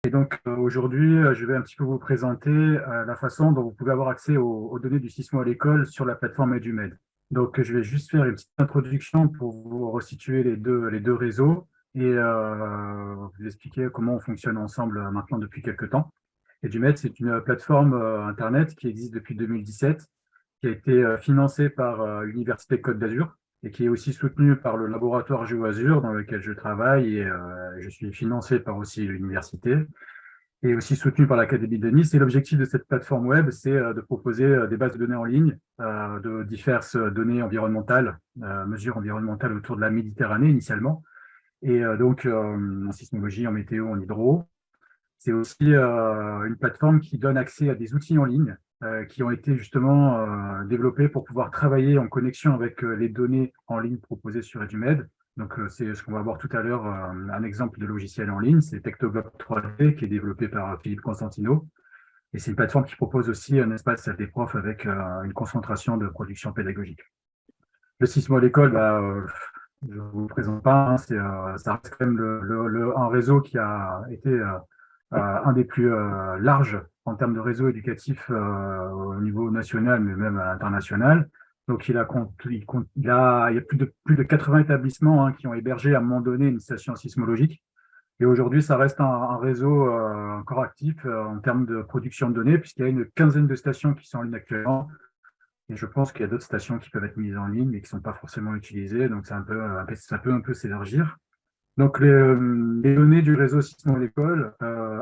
Et donc aujourd'hui, je vais un petit peu vous présenter la façon dont vous pouvez avoir accès aux données du Sismo à l'école sur la plateforme EduMed. Donc je vais juste faire une petite introduction pour vous resituer les deux réseaux et vous expliquer comment on fonctionne ensemble maintenant depuis quelques temps. EduMed, c'est une plateforme Internet qui existe depuis 2017, qui a été financée par l'Université Côte d'Azur et qui est aussi soutenue par le laboratoire GeoAzur dans lequel je travaille et je suis financé par aussi l'université et aussi soutenu par l'Académie de Nice. Et l'objectif de cette plateforme web, c'est de proposer des bases de données en ligne de diverses données environnementales, mesures environnementales autour de la Méditerranée initialement, et donc en sismologie, en météo, en hydro. C'est aussi une plateforme qui donne accès à des outils en ligne qui ont été justement développés pour pouvoir travailler en connexion avec les données en ligne proposées sur EduMed. Donc, c'est ce qu'on va voir tout à l'heure, un exemple de logiciel en ligne, c'est Tectoglob 3D qui est développé par Philippe Constantino. Et c'est une plateforme qui propose aussi un espace à des profs avec une concentration de production pédagogique. Le Sismo à l'école, je ne vous présente pas, hein, ça reste quand même un réseau qui a été un des plus larges en termes de réseau éducatif au niveau national, mais même international. Donc, il y a plus de 80 établissements qui ont hébergé à un moment donné une station sismologique. Et aujourd'hui, ça reste un réseau encore actif en termes de production de données, puisqu'il y a une quinzaine de stations qui sont en ligne actuellement. Et je pense qu'il y a d'autres stations qui peuvent être mises en ligne, mais qui ne sont pas forcément utilisées. Donc, ça peut un peu s'élargir. Donc, les données du réseau Sismo à l'école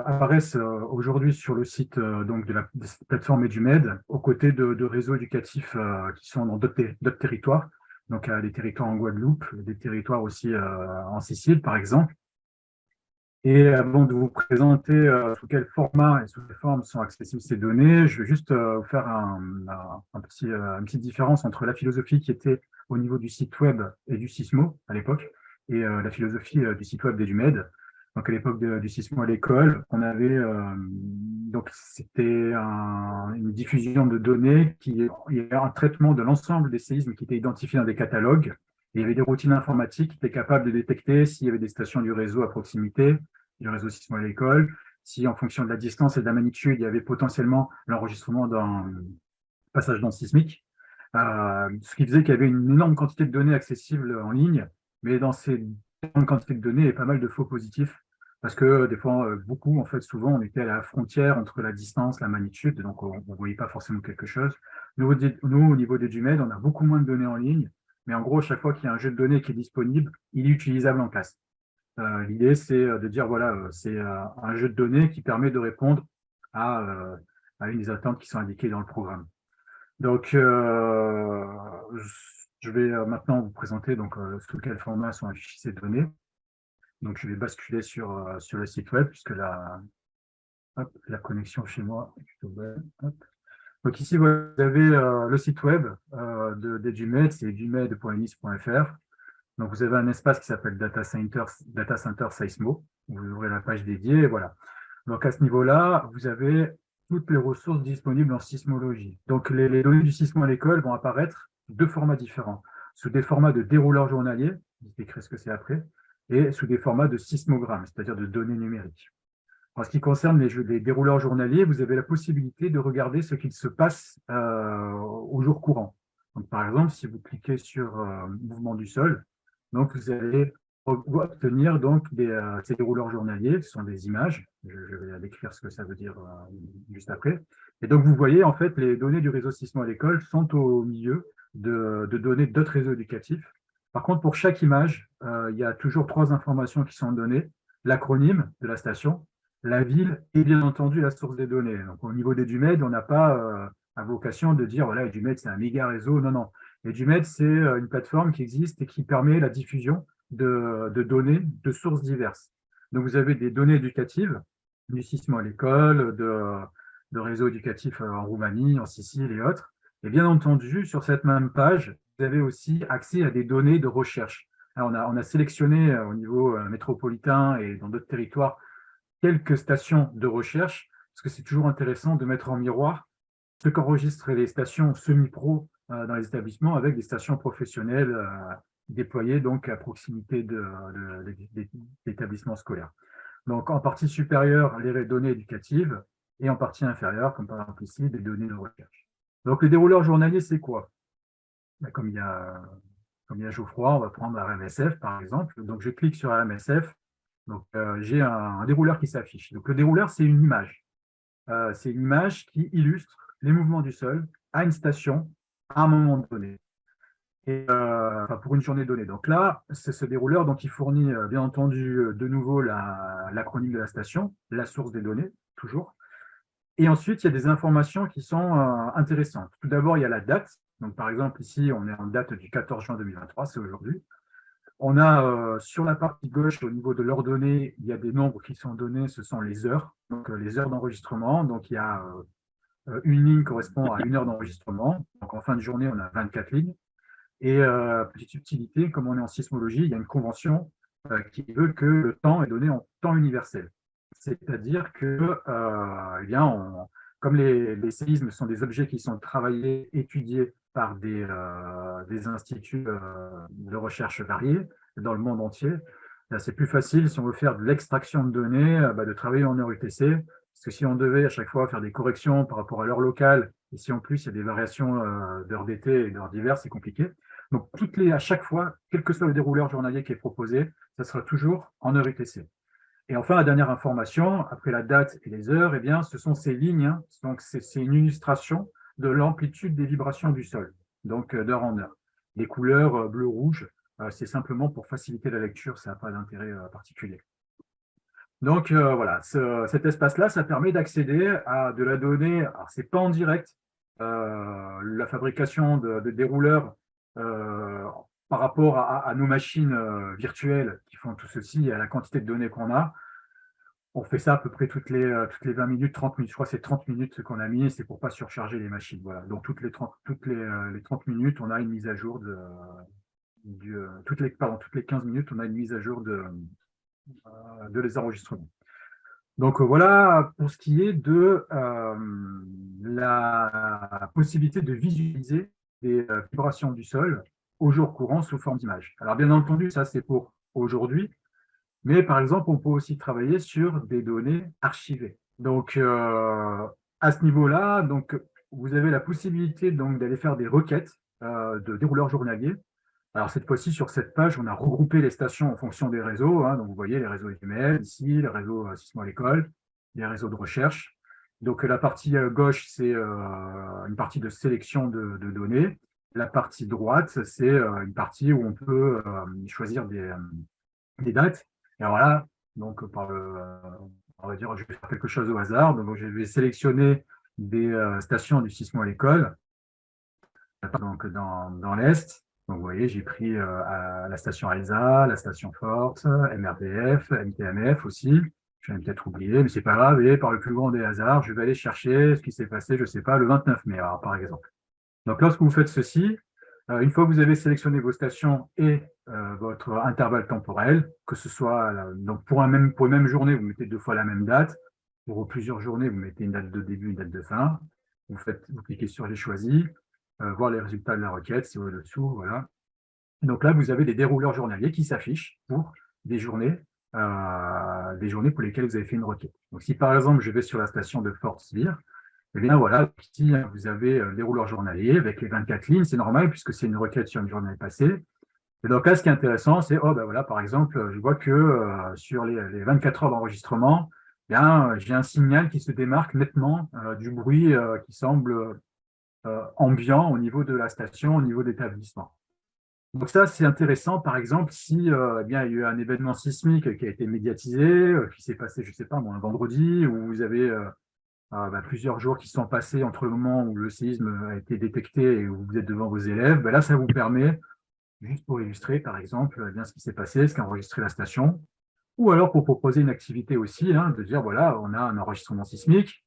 apparaissent aujourd'hui sur le site donc de cette plateforme EduMed, aux côtés de réseaux éducatifs qui sont dans d'autres territoires. Donc, des territoires en Guadeloupe, des territoires aussi en Sicile, par exemple. Et avant de vous présenter sous quel format et sous quelle forme sont accessibles ces données, je vais juste vous faire une petite différence entre la philosophie qui était au niveau du site web et du Sismo à l'époque, et la philosophie du site web d'EduMed. Donc à l'époque du Sismo à l'école, on avait donc c'était une diffusion de données il y avait un traitement de l'ensemble des séismes qui étaient identifiés dans des catalogues. Et il y avait des routines informatiques qui étaient capables de détecter s'il y avait des stations du réseau à proximité, du réseau Sismo à l'école, si en fonction de la distance et de la magnitude, il y avait potentiellement l'enregistrement d'un passage d'onde sismique, ce qui faisait qu'il y avait une énorme quantité de données accessibles en ligne, mais dans ces énormes quantités de données, il y a pas mal de faux positifs, parce que des fois, beaucoup, en fait, souvent, on était à la frontière entre la distance, la magnitude, donc on ne voyait pas forcément quelque chose. Nous, au niveau d'EduMed, on a beaucoup moins de données en ligne, mais en gros, chaque fois qu'il y a un jeu de données qui est disponible, il est utilisable en classe. L'idée, c'est de dire, voilà, c'est un jeu de données qui permet de répondre à, euh, à une des attentes qui sont indiquées dans le programme. Donc, je vais maintenant vous présenter donc, sous quel format sont affichées ces données. Donc, je vais basculer sur le site web, puisque la connexion chez moi est plutôt bonne. Hop. Donc, ici, vous avez le site web d'EduMed, c'est edumed.unis.fr. Donc, vous avez un espace qui s'appelle Data Center Seismo. Vous ouvrez la page dédiée, et voilà. Donc, à ce niveau-là, vous avez toutes les ressources disponibles en sismologie. Donc, les données du sismo à l'école vont apparaître sous deux formats différents. Sous des formats de dérouleurs journaliers, je décris ce que c'est après, et sous des formats de sismogrammes, c'est-à-dire de données numériques. En ce qui concerne les dérouleurs journaliers, vous avez la possibilité de regarder ce qu'il se passe au jour courant. Donc, par exemple, si vous cliquez sur mouvement du sol, donc vous allez obtenir donc ces dérouleurs journaliers, ce sont des images. Je vais décrire ce que ça veut dire juste après. Et donc, vous voyez, en fait, les données du réseau Sismo à l'école sont au milieu de données d'autres réseaux éducatifs. Par contre, pour chaque image, il y a toujours trois informations qui sont données. L'acronyme de la station, la ville et bien entendu la source des données. Donc, au niveau d'EduMed, on n'a pas la vocation de dire, voilà, EduMed, c'est un méga réseau. Non, non. EduMed, c'est une plateforme qui existe et qui permet la diffusion de données de sources diverses. Donc, vous avez des données éducatives, du Sismo à l'école, de réseaux éducatifs en Roumanie, en Sicile et autres. Et bien entendu, sur cette même page, vous avez aussi accès à des données de recherche. Alors, on a sélectionné au niveau métropolitain et dans d'autres territoires quelques stations de recherche, parce que c'est toujours intéressant de mettre en miroir ce qu'enregistrent les stations semi-pro dans les établissements avec des stations professionnelles déployées donc à proximité d'établissements scolaires. Donc, en partie supérieure, les données éducatives, et en partie inférieure, comme par exemple ici, des données de recherche. Donc, le dérouleur journalier, c'est quoi? Ben, comme il y a Geoffroy, on va prendre RMSF, par exemple. Donc, je clique sur RMSF. Donc, j'ai un dérouleur qui s'affiche. Donc, le dérouleur, c'est une image. C'est une image qui illustre les mouvements du sol à une station à un moment donné. Et, enfin, pour une journée donnée. Donc là, c'est ce dérouleur donc, qui fournit bien entendu de nouveau l'acronyme de la station, la source des données, toujours. Et ensuite, il y a des informations qui sont intéressantes. Tout d'abord, il y a la date. Donc, par exemple, ici, on est en date du 14 juin 2023, c'est aujourd'hui. On a sur la partie gauche, au niveau de leurs données, il y a des nombres qui sont donnés, ce sont les heures, donc les heures d'enregistrement. Donc, il y a une ligne correspond à une heure d'enregistrement. Donc, en fin de journée, on a 24 lignes. Et petite subtilité, comme on est en sismologie, il y a une convention qui veut que le temps est donné en temps universel. C'est-à-dire que, eh bien, comme les séismes sont des objets qui sont travaillés, étudiés par des instituts de recherche variés dans le monde entier, c'est plus facile si on veut faire de l'extraction de données, de travailler en heure UTC, parce que si on devait à chaque fois faire des corrections par rapport à l'heure locale, et si en plus il y a des variations d'heures d'été et d'heures d'hiver, c'est compliqué. Donc, à chaque fois, quel que soit le dérouleur journalier qui est proposé, ça sera toujours en heure UTC. Et enfin, la dernière information, après la date et les heures, eh bien, ce sont ces lignes. Hein. Donc, c'est une illustration de l'amplitude des vibrations du sol, donc d'heure en heure. Les couleurs bleu-rouge, c'est simplement pour faciliter la lecture, ça n'a pas d'intérêt particulier. Donc, voilà, cet espace-là, ça permet d'accéder à de la donnée. Alors, ce n'est pas en direct. La fabrication de dérouleurs par rapport à nos machines virtuelles qui font tout ceci et à la quantité de données qu'on a, on fait ça à peu près toutes les 20 minutes, 30 minutes. Je crois que c'est 30 minutes ce qu'on a mis, c'est pour ne pas surcharger les machines. Voilà. Donc, les 30 minutes, on a une mise à jour toutes les 15 minutes, on a une mise à jour de les enregistrements. Donc voilà pour ce qui est de la possibilité de visualiser des vibrations du sol au jour courant sous forme d'image. Alors bien entendu, ça c'est pour aujourd'hui, mais par exemple, on peut aussi travailler sur des données archivées. Donc à ce niveau-là, donc, vous avez la possibilité donc, d'aller faire des requêtes de dérouleurs journaliers. Alors cette fois-ci, sur cette page, on a regroupé les stations en fonction des réseaux. Hein. Donc vous voyez les réseaux IML ici, les réseaux Sismo à l'école, les réseaux de recherche. Donc la partie gauche, c'est une partie de sélection de données. La partie droite, c'est une partie où on peut choisir des dates. Et alors là, donc on va dire, je vais faire quelque chose au hasard. Donc je vais sélectionner des stations du Sismo à l'école, donc dans l'Est. Donc, vous voyez, j'ai pris à la station ALSA, la station Force, MRDF, MTMF aussi. Je vais peut-être oublier, mais c'est pas grave. Et par le plus grand des hasards, je vais aller chercher ce qui s'est passé, je sais pas, le 29 mai, alors, par exemple. Donc, lorsque vous faites ceci, une fois que vous avez sélectionné vos stations et votre intervalle temporel, que ce soit, donc pour une même journée, vous mettez 2 fois la même date. Pour plusieurs journées, vous mettez une date de début, une date de fin. Vous cliquez sur les choisis, voir les résultats de la requête, c'est au-dessous, voilà. Et donc là, vous avez des dérouleurs journaliers qui s'affichent pour des journées pour lesquelles vous avez fait une requête. Donc si par exemple, je vais sur la station de Fort Spire, eh bien voilà, ici, vous avez le dérouleur journalier avec les 24 lignes, c'est normal puisque c'est une requête sur une journée passée. Et donc là, ce qui est intéressant, c'est, oh ben voilà, par exemple, je vois que sur les 24 heures d'enregistrement, eh bien, j'ai un signal qui se démarque nettement du bruit qui semble ambiant au niveau de la station, au niveau d'établissement. Donc ça, c'est intéressant, par exemple, si eh bien, il y a eu un événement sismique qui a été médiatisé, qui s'est passé, je ne sais pas, moi, un vendredi, où vous avez plusieurs jours qui sont passés entre le moment où le séisme a été détecté et où vous êtes devant vos élèves, là, ça vous permet, juste pour illustrer, par exemple, bien ce qui s'est passé, ce qu'a enregistré la station, ou alors pour proposer une activité aussi, hein, de dire, voilà, on a un enregistrement sismique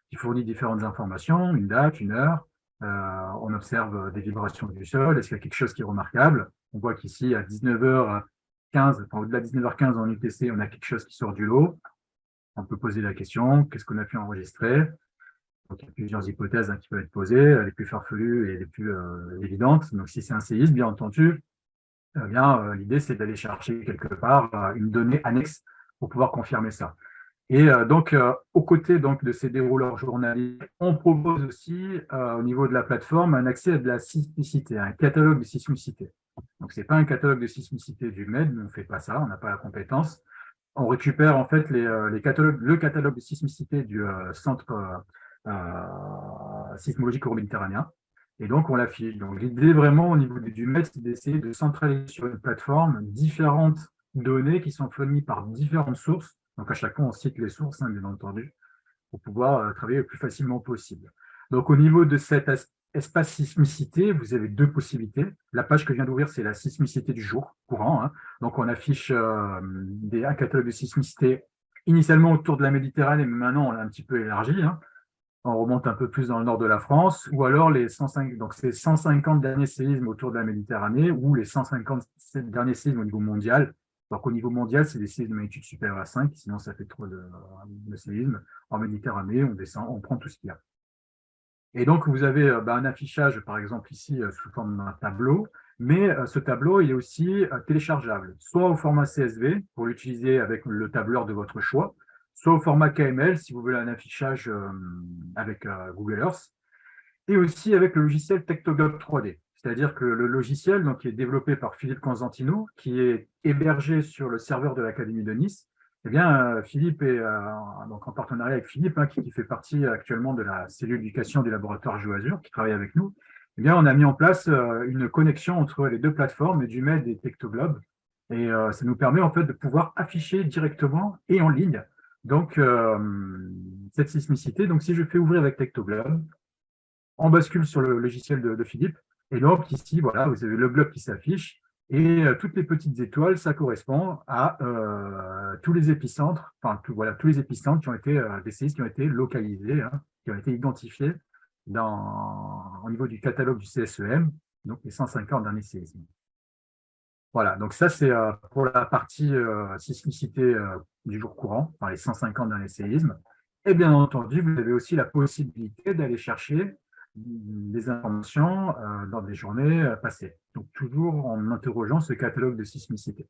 qui fournit différentes informations, une date, une heure, on observe des vibrations du sol, est-ce qu'il y a quelque chose qui est remarquable? On voit qu'ici, à 19h15, enfin, au-delà de 19h15 en UTC, on a quelque chose qui sort du lot. On peut poser la question, qu'est-ce qu'on a pu enregistrer? Donc, il y a plusieurs hypothèses qui peuvent être posées, les plus farfelues et les plus évidentes. Donc, si c'est un séisme, bien entendu, l'idée, c'est d'aller chercher quelque part une donnée annexe pour pouvoir confirmer ça. Et donc, aux côtés donc, de ces dérouleurs journaliers, on propose aussi, au niveau de la plateforme, un accès à de la sismicité, un catalogue de sismicité. Donc, ce n'est pas un catalogue de sismicité du MED, nous, on ne fait pas ça, on n'a pas la compétence. On récupère en fait les catalogues, le catalogue de sismicité du centre sismologique euro-méditerranéen, et donc on l'affiche. Donc, l'idée vraiment au niveau du MED, c'est d'essayer de centraliser sur une plateforme différentes données qui sont fournies par différentes sources. Donc, à chaque fois, on cite les sources, hein, bien entendu, pour pouvoir travailler le plus facilement possible. Donc, au niveau de cet espace sismicité, vous avez deux possibilités. La page que je viens d'ouvrir, c'est la sismicité du jour courant, hein. Donc, on affiche un catalogue de sismicité initialement autour de la Méditerranée, mais maintenant, on l'a un petit peu élargi, hein. On remonte un peu plus dans le nord de la France, ou alors les 105, donc c'est 150 derniers séismes autour de la Méditerranée, ou les 157 derniers séismes au niveau mondial. Donc au niveau mondial, c'est des séismes de magnitude supérieure à 5, sinon ça fait trop de séismes. En Méditerranée, on descend, on prend tout ce qu'il y a. Et donc vous avez un affichage, par exemple ici, sous forme d'un tableau, mais ce tableau, il est aussi téléchargeable, soit au format CSV, pour l'utiliser avec le tableur de votre choix, soit au format KML, si vous voulez un affichage avec Google Earth, et aussi avec le logiciel Tectoglob 3D. C'est-à-dire que le logiciel donc, qui est développé par Philippe Constantino, qui est hébergé sur le serveur de l'Académie de Nice, eh bien, Philippe est donc en partenariat avec Philippe, hein, qui fait partie actuellement de la cellule d'éducation du laboratoire GeoAzur, qui travaille avec nous. Eh bien, on a mis en place une connexion entre les deux plateformes, EduMed et Tectoglob, et ça nous permet en fait de pouvoir afficher directement et en ligne donc cette sismicité. Donc, si je fais ouvrir avec Tectoglob, on bascule sur le logiciel de Philippe, et donc ici, voilà, vous avez le bloc qui s'affiche, et toutes les petites étoiles, ça correspond à tous les épicentres, enfin, voilà, tous les épicentres qui ont été, des séismes qui ont été localisés, hein, qui ont été identifiés au niveau du catalogue du CSEM, donc les 150 derniers séismes. Voilà, donc ça, c'est pour la partie sismicité du jour courant, enfin, les 150 derniers séismes. Et bien entendu, vous avez aussi la possibilité d'aller chercher des informations dans des journées passées. Donc, toujours en interrogeant ce catalogue de sismicité.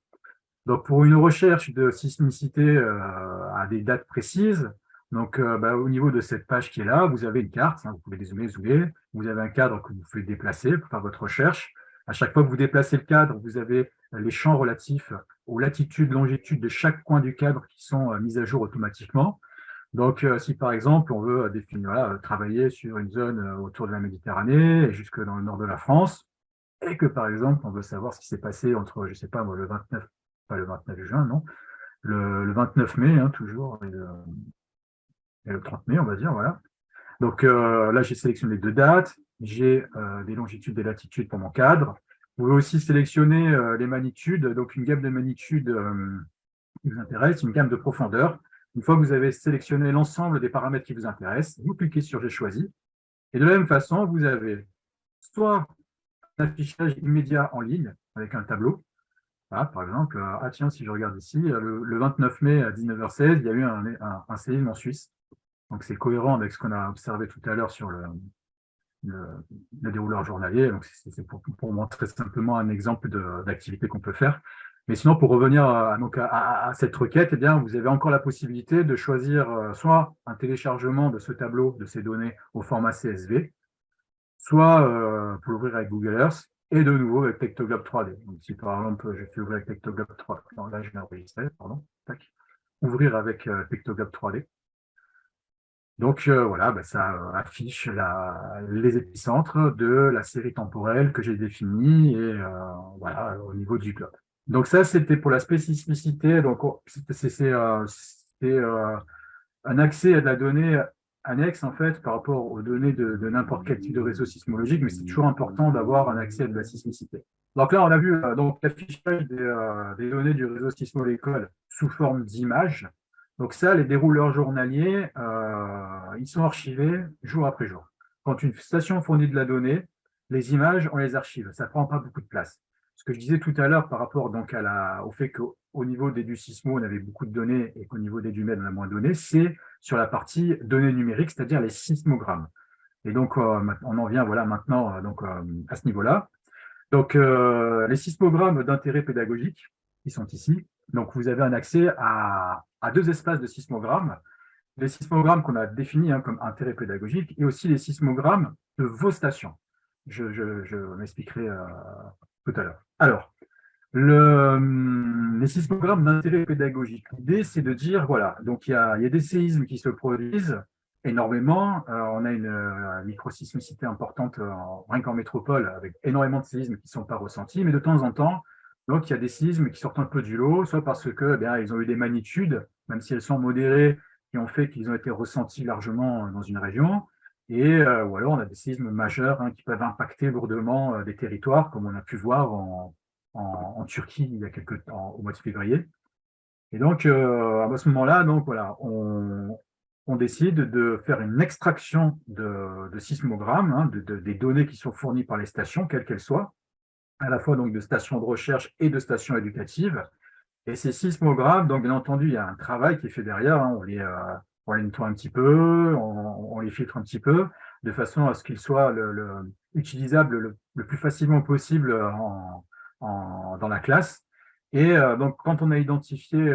Donc, pour une recherche de sismicité à des dates précises, donc au niveau de cette page qui est là, vous avez une carte, hein, vous pouvez dézoomer, zoomer, vous avez un cadre que vous pouvez déplacer pour faire votre recherche. À chaque fois que vous déplacez le cadre, vous avez les champs relatifs aux latitudes, longitudes de chaque coin du cadre qui sont mis à jour automatiquement. Donc, si par exemple, on veut définir, voilà, travailler sur une zone autour de la Méditerranée et jusque dans le nord de la France, et que par exemple, on veut savoir ce qui s'est passé entre, je ne sais pas moi, le 29, pas le 29 juin, non, le 29 mai, hein, toujours, et le 30 mai, on va dire, voilà. Donc là, j'ai sélectionné deux dates, j'ai des longitudes et des latitudes pour mon cadre. Vous pouvez aussi sélectionner les magnitudes, donc une gamme de magnitudes qui vous intéresse, une gamme de profondeur. Une fois que vous avez sélectionné l'ensemble des paramètres qui vous intéressent, vous cliquez sur J'ai choisi. Et de la même façon, vous avez soit un affichage immédiat en ligne avec un tableau. Voilà, par exemple, ah tiens, si je regarde ici, le 29 mai à 19h16, il y a eu un séisme en Suisse. Donc c'est cohérent avec ce qu'on a observé tout à l'heure sur le dérouleur journalier. Donc c'est pour montrer simplement un exemple d'activité qu'on peut faire. Mais sinon, pour revenir à cette requête, eh bien, vous avez encore la possibilité de choisir soit un téléchargement de ce tableau, de ces données au format CSV, soit pour l'ouvrir avec Google Earth, et de nouveau avec Tectoglob 3D. Donc, si par exemple, je fais ouvrir avec Tectoglob 3D, non, là je vais enregistrer, pardon, tac. Ouvrir avec Tectoglob 3D. Donc voilà, ça affiche les épicentres de la série temporelle que j'ai définie et voilà, au niveau du globe. Donc ça, c'était pour la spécificité. Donc c'est un accès à de la donnée annexe en fait par rapport aux données de n'importe quel type de réseau sismologique, mais c'est toujours important d'avoir un accès à de la sismicité. Donc là, on a vu donc l'affichage des données du réseau sismo-l'école sous forme d'images. Donc ça, les dérouleurs journaliers, ils sont archivés jour après jour. Quand une station fournit de la donnée, les images, on les archive. Ça ne prend pas beaucoup de place. Ce que je disais tout à l'heure par rapport donc au fait qu'au niveau des du Sismo, on avait beaucoup de données et qu'au niveau des DUMED, on a moins de données, c'est sur la partie données numériques, c'est-à-dire les sismogrammes. Et donc, on en vient voilà, maintenant à ce niveau-là. Donc, les sismogrammes d'intérêt pédagogique, qui sont ici, Donc, vous avez un accès à deux espaces de sismogrammes. Les sismogrammes qu'on a définis comme intérêt pédagogique et aussi les sismogrammes de vos stations. Je m'expliquerai tout à l'heure. Alors, les sismogrammes d'intérêt pédagogique, l'idée, c'est de dire, voilà, donc il y a des séismes qui se produisent énormément. On a une microsismicité importante rien qu'en métropole, avec énormément de séismes qui ne sont pas ressentis, mais de temps en temps, donc il y a des séismes qui sortent un peu du lot, soit parce que ils ont eu des magnitudes, même si elles sont modérées, qui ont fait qu'ils ont été ressentis largement dans une région, ou alors on a des séismes majeurs qui peuvent impacter lourdement des territoires, comme on a pu voir en Turquie il y a quelques temps, au mois de février. Et donc, à ce moment-là, donc voilà, on décide de faire une extraction de sismogrammes, des données qui sont fournies par les stations, quelles qu'elles soient, à la fois donc de stations de recherche et de stations éducatives. Et ces sismogrammes, donc bien entendu, il y a un travail qui est fait derrière. On les nettoie un petit peu, on les filtre un petit peu, de façon à ce qu'ils soient utilisables le plus facilement possible dans la classe. Donc, quand on a identifié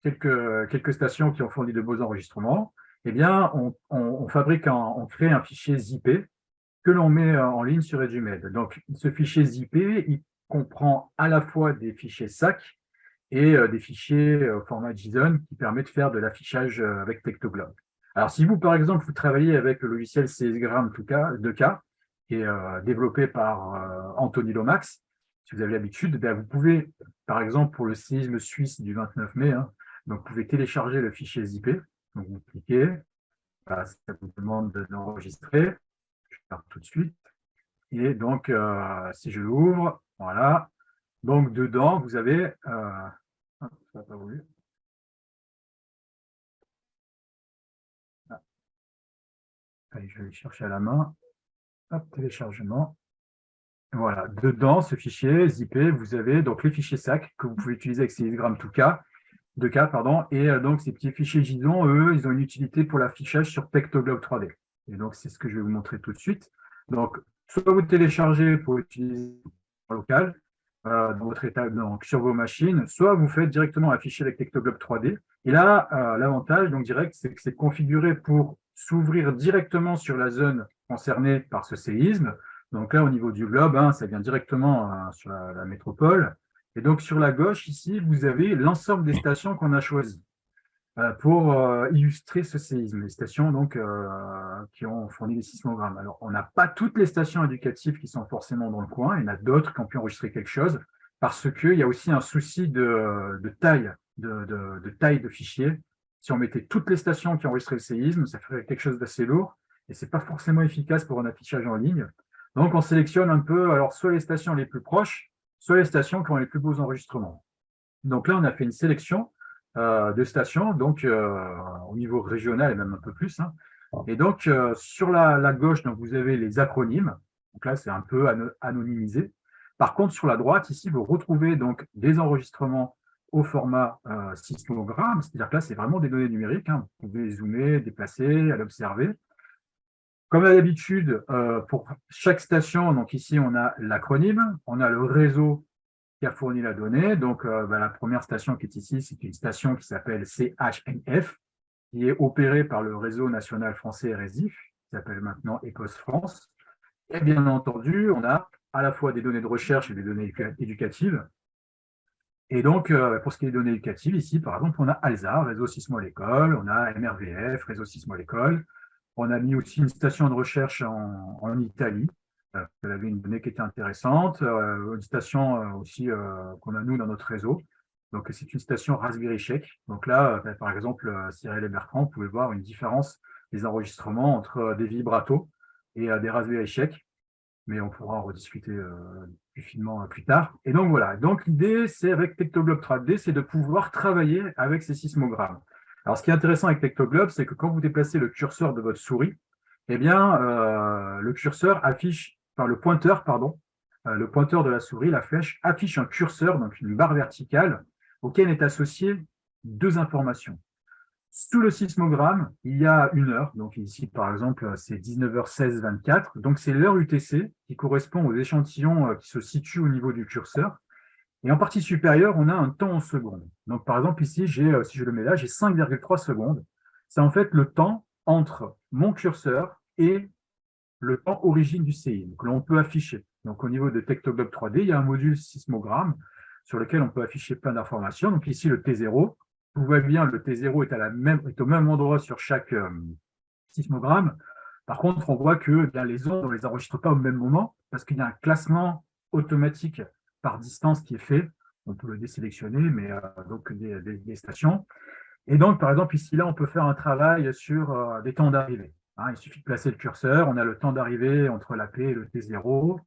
quelques stations qui ont fourni de beaux enregistrements, eh bien, on on crée un fichier zippé que l'on met en ligne sur EduMed. Donc, ce fichier zippé, il comprend à la fois des fichiers SAC et des fichiers au format JSON qui permet de faire de l'affichage avec Tectoglobe. Alors, si vous, par exemple, vous travaillez avec le logiciel CSGram 2K, qui est développé par Anthony Lomax, si vous avez l'habitude, vous pouvez, par exemple, pour le séisme suisse du 29 mai, donc vous pouvez télécharger le fichier zippé. Donc, vous cliquez, voilà, ça vous demande d'enregistrer. Je vais faire tout de suite. Et donc, si je l'ouvre, voilà. Donc, dedans, vous avez... ça n'a pas voulu. Ah, allez, je vais le chercher à la main. Hop, téléchargement. Voilà, dedans, ce fichier zippé, vous avez donc les fichiers SAC que vous pouvez utiliser avec CSGram 2K, pardon, et donc ces petits fichiers JSON, eux, ils ont une utilité pour l'affichage sur Tectoglobe 3D. Et donc, c'est ce que je vais vous montrer tout de suite. Donc, soit vous téléchargez pour utiliser en local, dans votre état, donc sur vos machines, soit vous faites directement afficher avec Tectoglobe 3D. Et là, l'avantage, donc direct, c'est que c'est configuré pour s'ouvrir directement sur la zone concernée par ce séisme. Donc là, au niveau du globe, ça vient directement sur la métropole. Et donc, sur la gauche, ici, vous avez l'ensemble des stations qu'on a choisies pour illustrer ce séisme, les stations donc, qui ont fourni des sismogrammes. Alors, on n'a pas toutes les stations éducatives qui sont forcément dans le coin, il y en a d'autres qui ont pu enregistrer quelque chose, parce qu'il y a aussi un souci de taille, de taille de fichier. Si on mettait toutes les stations qui ont enregistré le séisme, ça ferait quelque chose d'assez lourd, et ce n'est pas forcément efficace pour un affichage en ligne. Donc, on sélectionne un peu, alors soit les stations les plus proches, soit les stations qui ont les plus beaux enregistrements. Donc là, on a fait une sélection de stations, donc au niveau régional et même un peu plus. Et donc, sur la gauche, donc, vous avez les acronymes. Donc là, c'est un peu anonymisé. Par contre, sur la droite, ici, vous retrouvez donc des enregistrements au format sismogramme, c'est-à-dire que là, c'est vraiment des données numériques. Vous pouvez zoomer, déplacer, aller observer. Comme à l'habitude, pour chaque station, donc ici, on a l'acronyme, on a le réseau qui a fourni la donnée. Donc, la première station qui est ici, c'est une station qui s'appelle CHNF, qui est opérée par le réseau national français RSIF, qui s'appelle maintenant ECOS France. Et bien entendu, on a à la fois des données de recherche et des données éducatives. Et donc, pour ce qui est des données éducatives, ici, par exemple, on a ALSA, Réseau Sismo à l'école, on a MRVF, Réseau Sismo à l'école. On a mis aussi une station de recherche en Italie. Elle avait une donnée qui était intéressante. Une station aussi qu'on a, nous, dans notre réseau. Donc, c'est une station Raspberry Check. Donc là, par exemple, Cyril et Bertrand, vous pouvez voir une différence des enregistrements entre des vibratos et des Raspberry Check. Mais on pourra en rediscuter plus finement plus tard. Et donc, voilà. Donc, l'idée, c'est avec Tectoglobe 3D, c'est de pouvoir travailler avec ces sismogrammes. Alors, ce qui est intéressant avec Tectoglobe, c'est que quand vous déplacez le curseur de votre souris, eh bien, le curseur affiche, enfin, le pointeur de la souris, la flèche, affiche un curseur, donc une barre verticale, auquel est associée deux informations. Sous le sismogramme, il y a une heure, donc ici par exemple c'est 19h16-24, donc c'est l'heure UTC qui correspond aux échantillons qui se situent au niveau du curseur. Et en partie supérieure, on a un temps en secondes. Donc, par exemple, ici, si je le mets là, j'ai 5,3 secondes. C'est en fait le temps entre mon curseur et le temps origine du séisme que l'on peut afficher. Donc, au niveau de Tectoglobe 3D, il y a un module sismogramme sur lequel on peut afficher plein d'informations. Donc, ici, le T0. Vous voyez bien, le T0 est au même endroit sur chaque sismogramme. Par contre, on voit que bien, les ondes, on ne les enregistre pas au même moment parce qu'il y a un classement automatique par distance qui est fait. On peut le désélectionner, mais donc des stations. Et donc, par exemple, ici, là, on peut faire un travail sur des temps d'arrivée. Hein, il suffit de placer le curseur, on a le temps d'arrivée entre la P et le T0.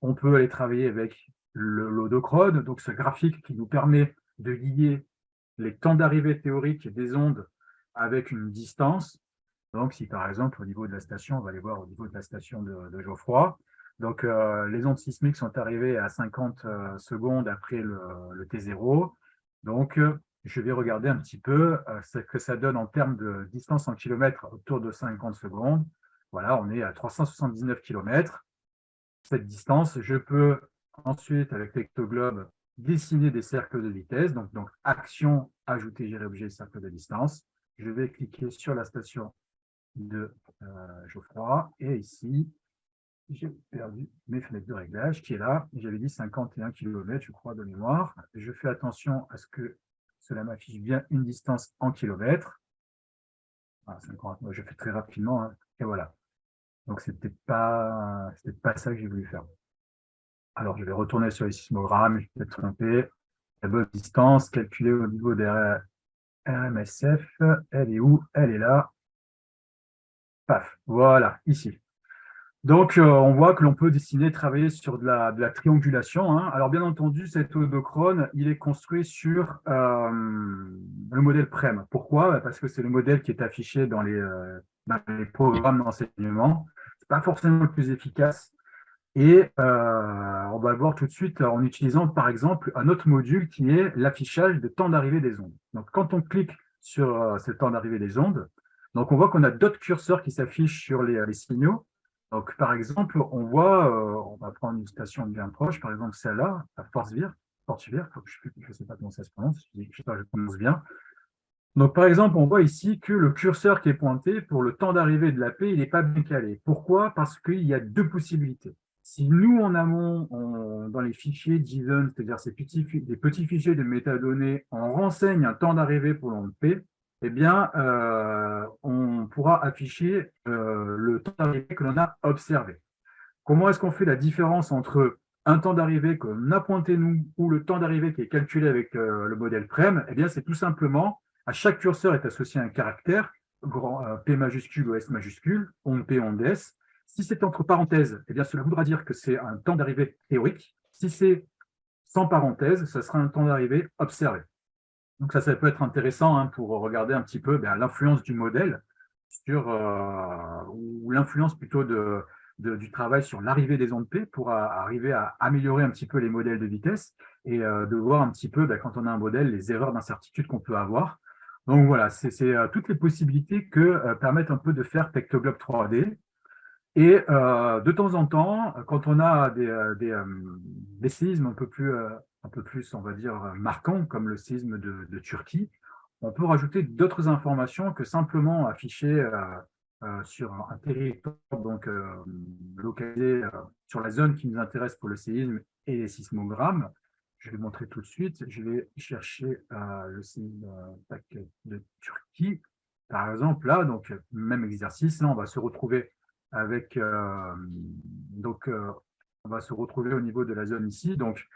On peut aller travailler avec l'odochrone, donc ce graphique qui nous permet de lier les temps d'arrivée théoriques des ondes avec une distance. Donc, si par exemple, au niveau de la station, on va aller voir au niveau de la station de Geoffroy. Donc, les ondes sismiques sont arrivées à 50 secondes après le T0. Donc, je vais regarder un petit peu ce que ça donne en termes de distance en kilomètres autour de 50 secondes. Voilà, on est à 379 kilomètres. Cette distance, je peux ensuite, avec l'Ectoglobe, dessiner des cercles de vitesse. Donc action, ajouter, gérer objet, cercle de distance. Je vais cliquer sur la station de Geoffroy. Et ici, j'ai perdu mes fenêtres de réglage qui est là. J'avais dit 51 km, je crois, de mémoire. Je fais attention à ce que cela m'affiche bien une distance en kilomètres. Ah, 50, moi, je fais très rapidement. Hein. Et voilà. Donc, c'était pas ça que j'ai voulu faire. Alors, je vais retourner sur les sismogrammes. Je vais tromper. La bonne distance calculée au niveau des RMSF. Elle est où? Elle est là. Paf. Voilà, ici. Donc, on voit que l'on peut dessiner, travailler sur de la triangulation. Hein. Alors, bien entendu, cet hodochrone, il est construit sur le modèle PREM. Pourquoi? Parce que c'est le modèle qui est affiché dans les programmes d'enseignement. Ce n'est pas forcément le plus efficace. Et on va le voir tout de suite en utilisant, par exemple, un autre module qui est l'affichage de temps d'arrivée des ondes. Donc, quand on clique sur ce temps d'arrivée des ondes, donc on voit qu'on a d'autres curseurs qui s'affichent sur les signaux. Donc, par exemple, on voit, on va prendre une station bien proche, par exemple celle-là, à Portvire, je ne sais pas comment ça se prononce, je sais pas, je prononce bien. Donc, par exemple, on voit ici que le curseur qui est pointé pour le temps d'arrivée de la P, il n'est pas bien calé. Pourquoi? Parce qu'il y a deux possibilités. Si nous, en amont, dans les fichiers JSON, c'est-à-dire des petits fichiers de métadonnées, on renseigne un temps d'arrivée pour l'onde P, eh bien, on pourra afficher le temps d'arrivée que l'on a observé. Comment est-ce qu'on fait la différence entre un temps d'arrivée que l'on a pointé nous ou le temps d'arrivée qui est calculé avec le modèle PREM? Eh bien, c'est tout simplement, à chaque curseur est associé un caractère, P majuscule ou S majuscule, onde P, onde S. Si c'est entre parenthèses, eh bien, cela voudra dire que c'est un temps d'arrivée théorique. Si c'est sans parenthèse, ce sera un temps d'arrivée observé. Donc ça peut être intéressant hein, pour regarder un petit peu l'influence du modèle sur, ou l'influence plutôt du travail sur l'arrivée des ondes P pour arriver à améliorer un petit peu les modèles de vitesse et de voir un petit peu, quand on a un modèle, les erreurs d'incertitude qu'on peut avoir. Donc voilà, c'est toutes les possibilités que permettent un peu de faire Tectoglobe 3D. Et de temps en temps, quand on a des séismes un peu plus, on va dire, marquants, comme le séisme de Turquie, on peut rajouter d'autres informations que simplement afficher sur un territoire donc, localisé sur la zone qui nous intéresse pour le séisme et les sismogrammes. Je vais montrer tout de suite. Je vais chercher le séisme de Turquie. Par exemple, là, donc, même exercice, là, on va se retrouver avec on va se retrouver au niveau de la zone ici. Donc,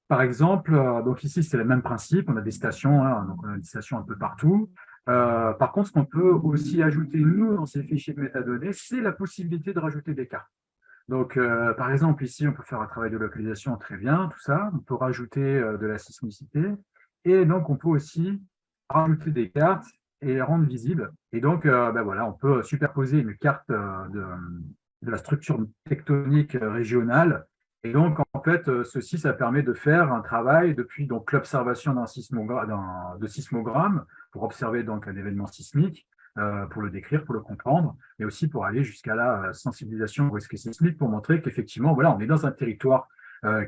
par exemple, donc ici c'est le même principe, on a des stations, hein, donc on a des stations un peu partout. Par contre, ce qu'on peut aussi ajouter nous dans ces fichiers de métadonnées, c'est la possibilité de rajouter des cartes. Donc, par exemple, ici, on peut faire un travail de localisation très bien, tout ça. On peut rajouter de la sismicité. Et donc, on peut aussi rajouter des cartes et les rendre visibles. Et donc, voilà, on peut superposer une carte de la structure tectonique régionale. Et donc, en fait, ceci, ça permet de faire un travail depuis donc l'observation de sismogramme pour observer donc un événement sismique, pour le décrire, pour le comprendre, mais aussi pour aller jusqu'à la sensibilisation au risque sismique pour montrer qu'effectivement, voilà, on est dans un territoire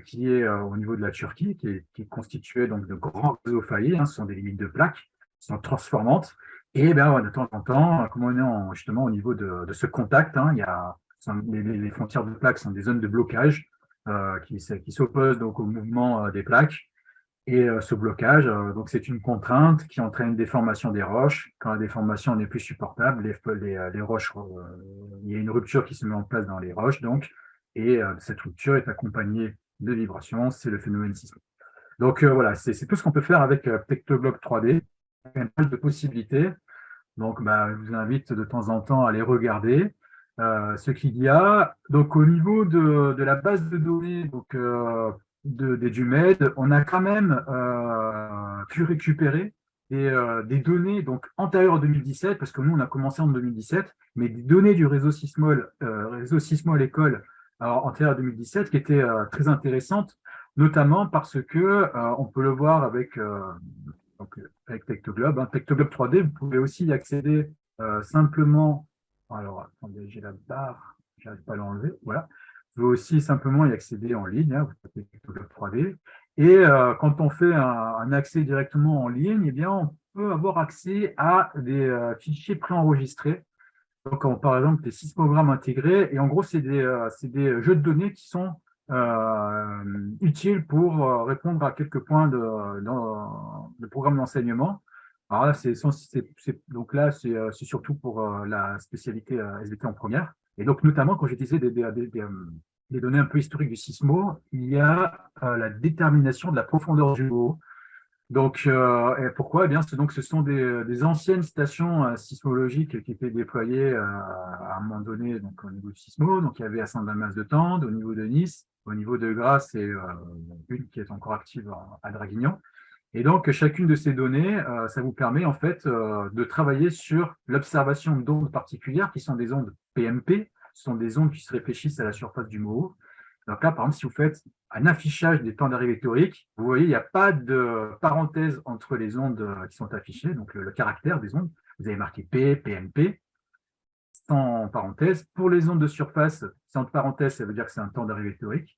qui est au niveau de la Turquie, qui est constitué donc de grands réseaux faillis, hein, ce sont des limites de plaques, qui sont transformantes. Et ben, de temps en temps, comme on est justement au niveau de ce contact, hein, il y a, les frontières de plaques sont des zones de blocage qui s'opposent donc au mouvement des plaques. Et ce blocage, donc c'est une contrainte qui entraîne une déformation des roches. Quand la déformation n'est plus supportable, les roches, il y a une rupture qui se met en place dans les roches, donc, et cette rupture est accompagnée de vibrations, c'est le phénomène sismique. Donc voilà, c'est tout ce qu'on peut faire avec Pectoglobe 3D. Il y a une de possibilités. Donc bah, je vous invite de temps en temps à les regarder. Ce qu'il y a. Donc au niveau de la base de données, donc, du MED, on a quand même pu récupérer des données donc antérieures à 2017, parce que nous on a commencé en 2017, mais des données du réseau Sismo à l'école antérieures à 2017 qui étaient très intéressantes, notamment parce que on peut le voir avec Pectoglobe. Hein. Pectoglobe 3D, vous pouvez aussi y accéder simplement. Alors, attendez, j'ai la barre, je n'arrive pas à l'enlever. Voilà. Vous pouvez aussi simplement y accéder en ligne, hein, vous tapez Pictoglobe 3D. Et quand on fait un accès directement en ligne, eh bien, on peut avoir accès à des fichiers préenregistrés. Donc, par exemple, des sismogrammes intégrés. Et en gros, c'est des jeux de données qui sont utiles pour répondre à quelques points dans le programme d'enseignement. Alors là, donc là, c'est surtout pour la spécialité SVT en première. Et donc, notamment, quand j'utilisais des données un peu historiques du sismo, il y a la détermination de la profondeur du lot. Donc, et pourquoi? Eh bien, ce sont des anciennes stations sismologiques qui étaient déployées à un moment donné donc, au niveau du sismo. Donc, il y avait à Saint-Damas de Tende, au niveau de Nice, au niveau de Grasse et une qui est encore active à Draguignan. Et donc, chacune de ces données, ça vous permet en fait de travailler sur l'observation d'ondes particulières qui sont des ondes PMP. Ce sont des ondes qui se réfléchissent à la surface du mot. Donc là, par exemple, si vous faites un affichage des temps d'arrivée théoriques, vous voyez, il n'y a pas de parenthèse entre les ondes qui sont affichées, donc le caractère des ondes. Vous avez marqué P, PMP, sans parenthèse. Pour les ondes de surface, sans parenthèse, ça veut dire que c'est un temps d'arrivée théorique.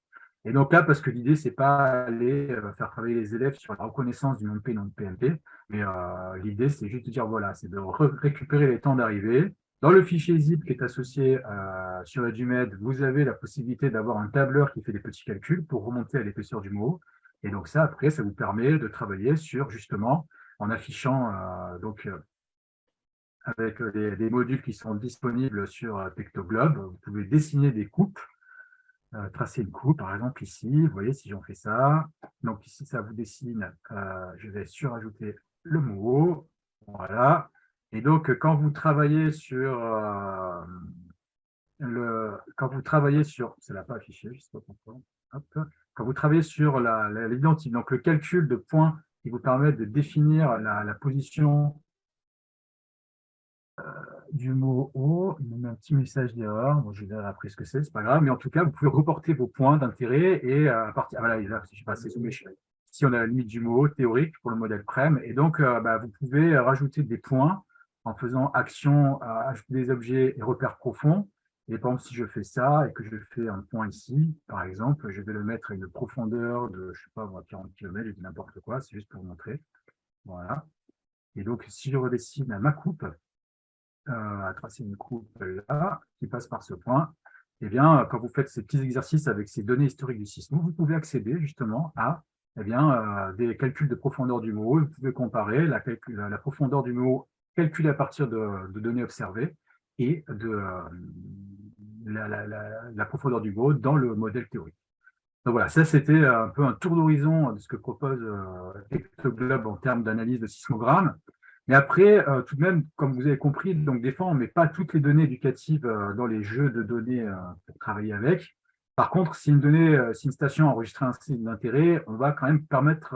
Et donc là, parce que l'idée, c'est pas aller faire travailler les élèves sur la reconnaissance du nom de P, nom de PMP, mais l'idée, c'est juste de dire, voilà, c'est de récupérer les temps d'arrivée. Dans le fichier zip qui est associé sur EduMed, vous avez la possibilité d'avoir un tableur qui fait des petits calculs pour remonter à l'épaisseur du mot. Et donc ça, après, ça vous permet de travailler sur, justement, en affichant avec des modules qui sont disponibles sur Pectoglobe. Vous pouvez dessiner des coupes, tracer une coupe, par exemple ici. Vous voyez, si j'en fais ça. Donc ici, ça vous dessine. Je vais surajouter le mot. Voilà. Et donc, quand vous travaillez sur ça ne l'a pas affiché, je ne sais pas pourquoi. Hop. Quand vous travaillez sur l'identité, donc le calcul de points qui vous permet de définir la position du mot O, il me met un petit message d'erreur. Bon, je verrai après ce que c'est pas grave. Mais en tout cas, vous pouvez reporter vos points d'intérêt et à partir. Voilà, là, je sais pas, c'est zoomé. Ici, on a la limite du mot théorique pour le modèle PREM. Et donc, vous pouvez rajouter des points en faisant action, ajouter des objets et repères profonds. Et par exemple, si je fais ça et que je fais un point ici, par exemple, je vais le mettre à une profondeur de, je sais pas, 40 km, je dis n'importe quoi, c'est juste pour vous montrer. Voilà. Et donc, si je redessine ma coupe, à tracer une coupe là, qui passe par ce point, eh bien, quand vous faites ces petits exercices avec ces données historiques du sismo, vous pouvez accéder justement à des calculs de profondeur du mot. Vous pouvez comparer la profondeur du mot calculée à partir de données observées et de la profondeur du mot dans le modèle théorique. Donc voilà, ça c'était un peu un tour d'horizon de ce que propose Pectoglobe en termes d'analyse de sismogramme. Mais après, tout de même, comme vous avez compris, donc des fois, on ne met pas toutes les données éducatives dans les jeux de données pour travailler avec. Par contre, si une station enregistre un signe d'intérêt, on va quand même permettre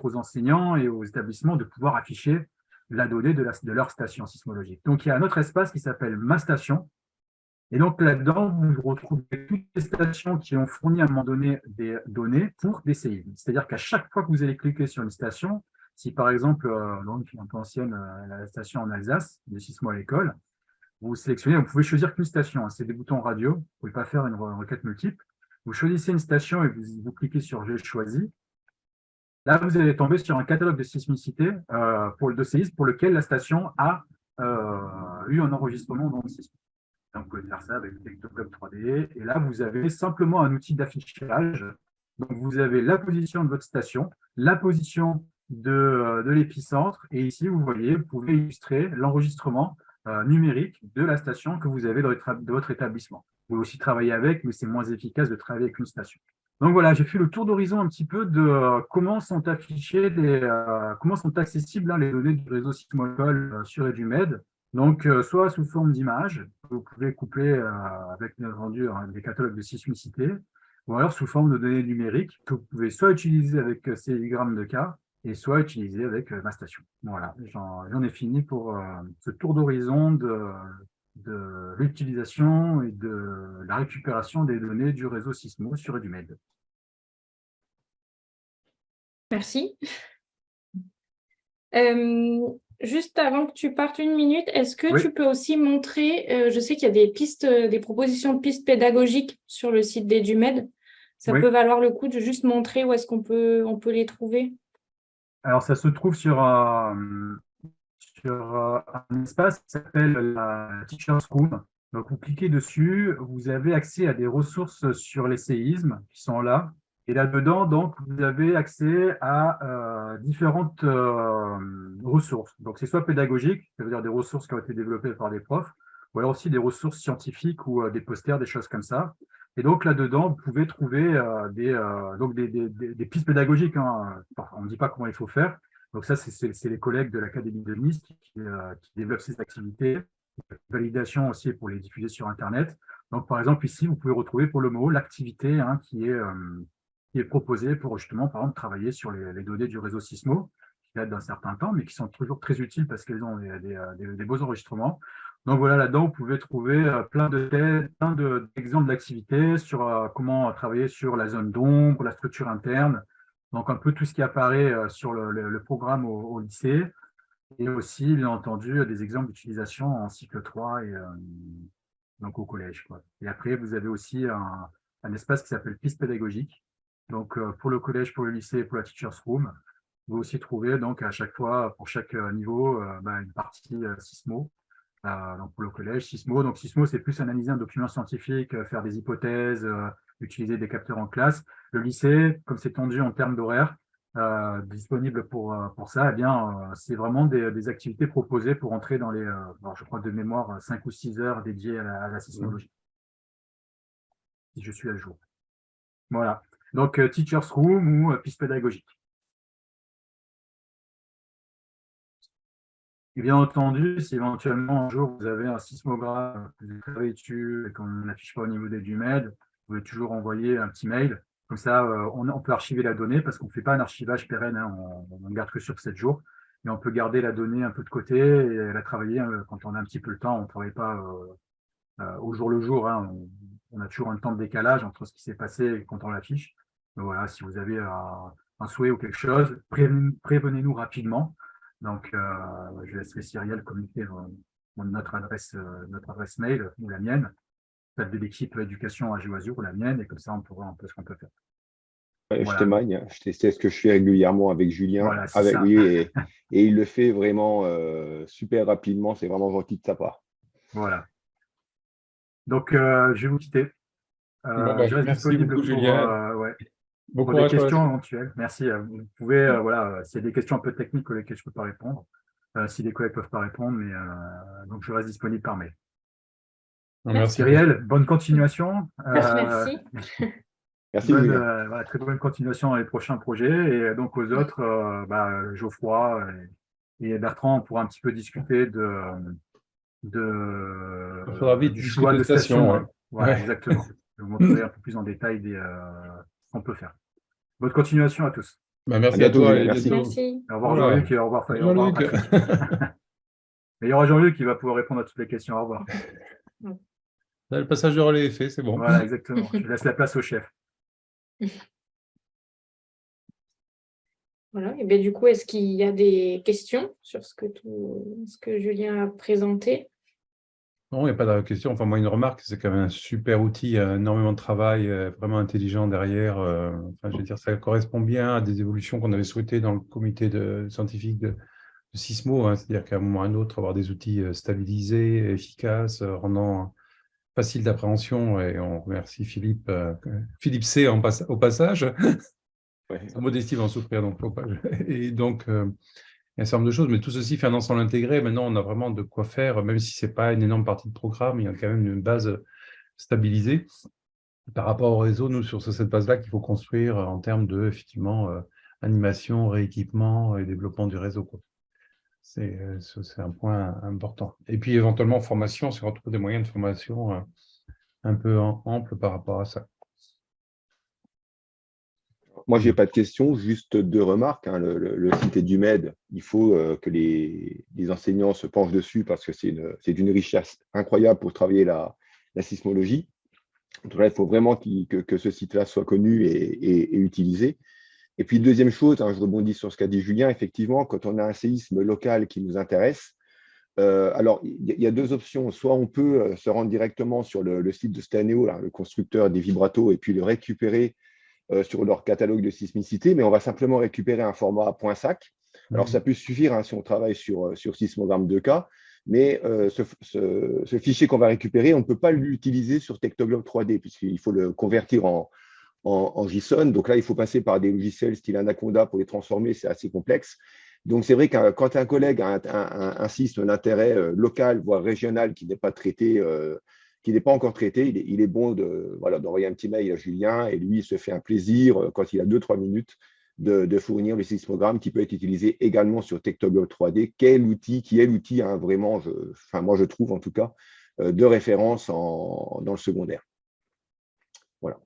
aux enseignants et aux établissements de pouvoir afficher la donnée de leur station sismologique. Donc, il y a un autre espace qui s'appelle Ma Station. Et donc là-dedans, vous retrouvez toutes les stations qui ont fourni à un moment donné des données pour des séismes. C'est-à-dire qu'à chaque fois que vous allez cliquer sur une station, si par exemple, donc un peu ancienne, la station en Alsace, de Sismo à l'école, vous sélectionnez, vous pouvez choisir qu'une station, hein, c'est des boutons radio, vous ne pouvez pas faire une requête multiple. Vous choisissez une station et vous cliquez sur J'ai choisi. Là, vous allez tomber sur un catalogue de sismicité de séisme pour lequel la station a eu un enregistrement dans le sisme. Donc, vous pouvez faire ça avec Tectoclub 3D. Et là, vous avez simplement un outil d'affichage. Donc, vous avez la position de votre station, la position de l'épicentre. Et ici, vous voyez, vous pouvez illustrer l'enregistrement numérique de la station que vous avez de votre établissement. Vous pouvez aussi travailler avec, mais c'est moins efficace de travailler avec une station. Donc voilà, j'ai fait le tour d'horizon un petit peu de comment sont affichés, comment sont accessibles les données du réseau sismolocal sur EduMed. Donc, soit sous forme d'image, vous pouvez coupler avec bien entendu des catalogues de sismicité, ou alors sous forme de données numériques que vous pouvez soit utiliser avec ces diagrammes de cas, et soit utiliser avec ma station. Voilà, j'en ai fini pour ce tour d'horizon de l'utilisation et de la récupération des données du réseau Sismo sur EduMed. Merci. Juste avant que tu partes une minute, est-ce que tu peux aussi montrer, je sais qu'il y a des pistes, des propositions de pistes pédagogiques sur le site d'EduMed. Ça peut valoir le coup de juste montrer où est-ce qu'on peut les trouver. Alors, ça se trouve sur un espace qui s'appelle la Teacher's Room. Donc, vous cliquez dessus, vous avez accès à des ressources sur les séismes qui sont là. Et là-dedans, donc, vous avez accès à différentes ressources. Donc, c'est soit pédagogique, ça veut dire des ressources qui ont été développées par des profs, ou alors aussi des ressources scientifiques ou des posters, des choses comme ça. Et donc, là-dedans, vous pouvez trouver des pistes pédagogiques, hein. On ne dit pas comment il faut faire. Donc ça, c'est les collègues de l'Académie de Nice qui développent ces activités. Validation aussi pour les diffuser sur Internet. Donc, par exemple, ici, vous pouvez retrouver pour le mot l'activité qui est proposée pour justement, par exemple, travailler sur les données du réseau Sismo, qui datent d'un certain temps, mais qui sont toujours très utiles parce qu'elles ont des beaux enregistrements. Donc voilà, là-dedans, vous pouvez trouver plein d'exemples d'activités sur comment travailler sur la zone d'ombre, la structure interne, donc un peu tout ce qui apparaît sur le programme au lycée, et aussi, bien entendu, des exemples d'utilisation en cycle 3 et donc au collège, quoi. Et après, vous avez aussi un espace qui s'appelle piste pédagogique. Donc pour le collège, pour le lycée, pour la Teacher's Room, vous aussi trouver donc à chaque fois, pour chaque niveau, une partie Sismo. Donc pour le collège, Sismo. Donc Sismo, c'est plus analyser un document scientifique, faire des hypothèses, utiliser des capteurs en classe. Le lycée, comme c'est tendu en termes d'horaire, disponible pour ça, eh bien, c'est vraiment des activités proposées pour entrer dans les, alors je crois de mémoire, 5 ou 6 heures dédiées à la sismologie, si je suis à jour. Voilà. Donc, Teacher's Room ou piste pédagogique. Et bien entendu, si éventuellement un jour vous avez un sismographe que vous travaillez dessus et qu'on n'affiche pas au niveau d'EduMed, vous pouvez toujours envoyer un petit mail. Comme ça, on peut archiver la donnée parce qu'on ne fait pas un archivage pérenne, hein, on ne garde que sur 7 jours. Mais on peut garder la donnée un peu de côté et la travailler quand on a un petit peu le temps. On ne travaille pas au jour le jour, hein. On a toujours un temps de décalage entre ce qui s'est passé et quand on l'affiche. Donc voilà, si vous avez un souhait ou quelque chose, prévenez-nous rapidement. Donc, je laisserai Cyrielle communiquer notre adresse mail ou la mienne, celle de l'équipe éducation à Géoazur ou la mienne, et comme ça, on pourra un peu ce qu'on peut faire. Je Voilà, témoigne, c'est ce que je fais régulièrement avec Julien, voilà, c'est avec ça. lui, et il le fait vraiment super rapidement, c'est vraiment gentil de sa part. Voilà. Donc, je vais vous quitter. Je reste Merci disponible beaucoup, Julien. Bon pour des courage pour la questions suite. éventuelles. Merci. Vous pouvez, voilà, s'il y a des questions un peu techniques auxquelles je ne peux pas répondre, si les collègues ne peuvent pas répondre, mais donc je reste disponible par mail. Merci. Cyrielle, bonne continuation. Merci. Merci, Julien. Voilà, très bonne continuation dans les prochains projets. Et donc aux autres, Geoffroy et Bertrand, on pourra un petit peu discuter Il faudra vite du choix discuter de de station. station, Ouais. hein. Voilà, exactement. Je vous montrerai un peu plus en détail ce qu'on peut faire. Bonne continuation à tous. Bah, À merci à bientôt, toi Julien. et à Merci. bientôt. Merci. Au revoir Voilà. Jean-Luc et au revoir Jean-Luc. Patrick. Mais il y aura Jean-Luc qui va pouvoir répondre à toutes les questions. Au revoir. Là, le passage de relais est fait, c'est bon. Voilà, exactement. Je laisse la place au chef. Voilà. Et bien, du coup, est-ce qu'il y a des questions sur ce que Julien a présenté? Non, il n'y a pas de question. Enfin, moi, une remarque, c'est quand même un super outil, il y a énormément de travail, vraiment intelligent derrière. Enfin, je veux dire, ça correspond bien à des évolutions qu'on avait souhaitées dans le comité scientifique de Sismo, hein. C'est-à-dire qu'à un moment ou à un autre, avoir des outils stabilisés, efficaces, rendant facile d'appréhension. Et on remercie Philippe C. Au passage. Ouais. Sa modestie va en souffrir, donc faut pas. Et donc, il y a un certain nombre de choses, mais tout ceci fait un ensemble intégré. Maintenant, on a vraiment de quoi faire, même si ce n'est pas une énorme partie de programme, il y a quand même une base stabilisée. Par rapport au réseau, nous, sur cette base-là qu'il faut construire en termes de, effectivement, animation, rééquipement et développement du réseau, quoi. C'est un point important. Et puis, éventuellement, formation, si on retrouve des moyens de formation un peu amples par rapport à ça. Moi, je n'ai pas de questions, juste 2 remarques, hein. Le site EduMed, il faut que les enseignants se penchent dessus parce que c'est d'une richesse incroyable pour travailler la sismologie. Donc là, il faut vraiment que ce site-là soit connu et utilisé. Et puis, deuxième chose, hein, je rebondis sur ce qu'a dit Julien, effectivement, quand on a un séisme local qui nous intéresse, alors il y a 2 options. Soit on peut se rendre directement sur le site de Staneo, là, le constructeur des vibratos, et puis le récupérer sur leur catalogue de sismicité, mais on va simplement récupérer un format .sac. Alors, ça peut suffire, hein, si on travaille sur Sismogramme 2K, mais ce fichier qu'on va récupérer, on ne peut pas l'utiliser sur Tektoglob 3D, puisqu'il faut le convertir en JSON. Donc là, il faut passer par des logiciels style Anaconda pour les transformer, c'est assez complexe. Donc, c'est vrai que quand un collègue a un sisme d'intérêt local, voire régional, qui n'est pas traité, qui n'est pas encore traité, il est bon d'envoyer un petit mail à Julien et lui, il se fait un plaisir, quand il a 2-3 minutes, de fournir le sismogramme qui peut être utilisé également sur Tektoglob 3D. Qui est l'outil, hein, vraiment, moi je trouve en tout cas, de référence dans le secondaire. Voilà.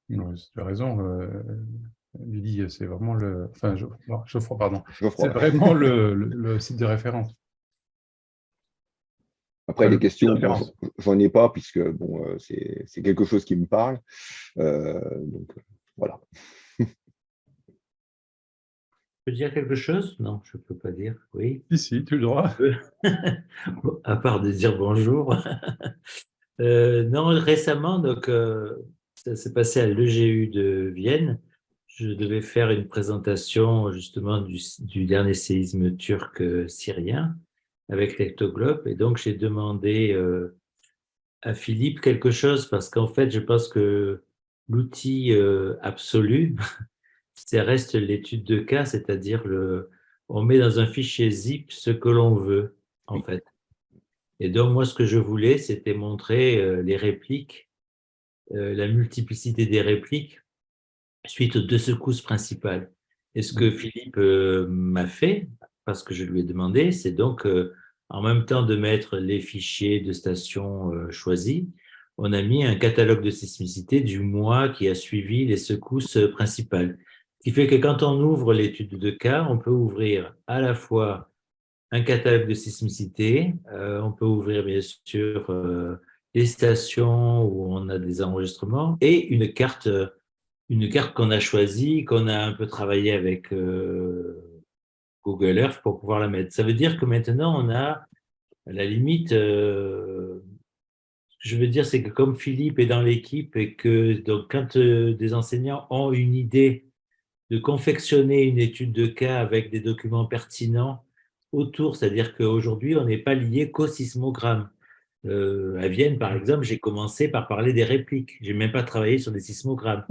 Tu as raison. Lydie, c'est vraiment Geoffroy, pardon. Geoffroy. C'est vraiment le site de référence. Après, les questions, j'en ai pas, puisque bon, c'est quelque chose qui me parle. Donc, voilà. Je peux dire quelque chose? Non, je ne peux pas dire. Oui. Si, tu as le droit. À part de dire bonjour. Non, récemment, donc, ça s'est passé à l'EGU de Vienne. Je devais faire une présentation justement du dernier séisme turc syrien avec Tektoglob. Et donc, j'ai demandé à Philippe quelque chose parce qu'en fait, je pense que l'outil absolu, ça reste l'étude de cas, c'est-à-dire on met dans un fichier zip ce que l'on veut, en fait. Et donc, moi, ce que je voulais, c'était montrer les répliques, la multiplicité des répliques suite aux 2 secousses principales. Et ce que Philippe m'a fait, parce que je lui ai demandé, c'est donc, en même temps de mettre les fichiers de stations choisis, on a mis un catalogue de sismicité du mois qui a suivi les secousses principales. Ce qui fait que quand on ouvre l'étude de cas, on peut ouvrir à la fois un catalogue de sismicité, on peut ouvrir bien sûr les stations où on a des enregistrements et une carte qu'on a choisie, qu'on a un peu travaillé avec Google Earth pour pouvoir la mettre. Ça veut dire que maintenant, on a, à la limite, ce que je veux dire, c'est que comme Philippe est dans l'équipe et que donc, quand des enseignants ont une idée de confectionner une étude de cas avec des documents pertinents autour, c'est-à-dire qu'aujourd'hui, on n'est pas lié qu'au sismogramme. À Vienne, par exemple, j'ai commencé par parler des répliques. Je n'ai même pas travaillé sur des sismogrammes.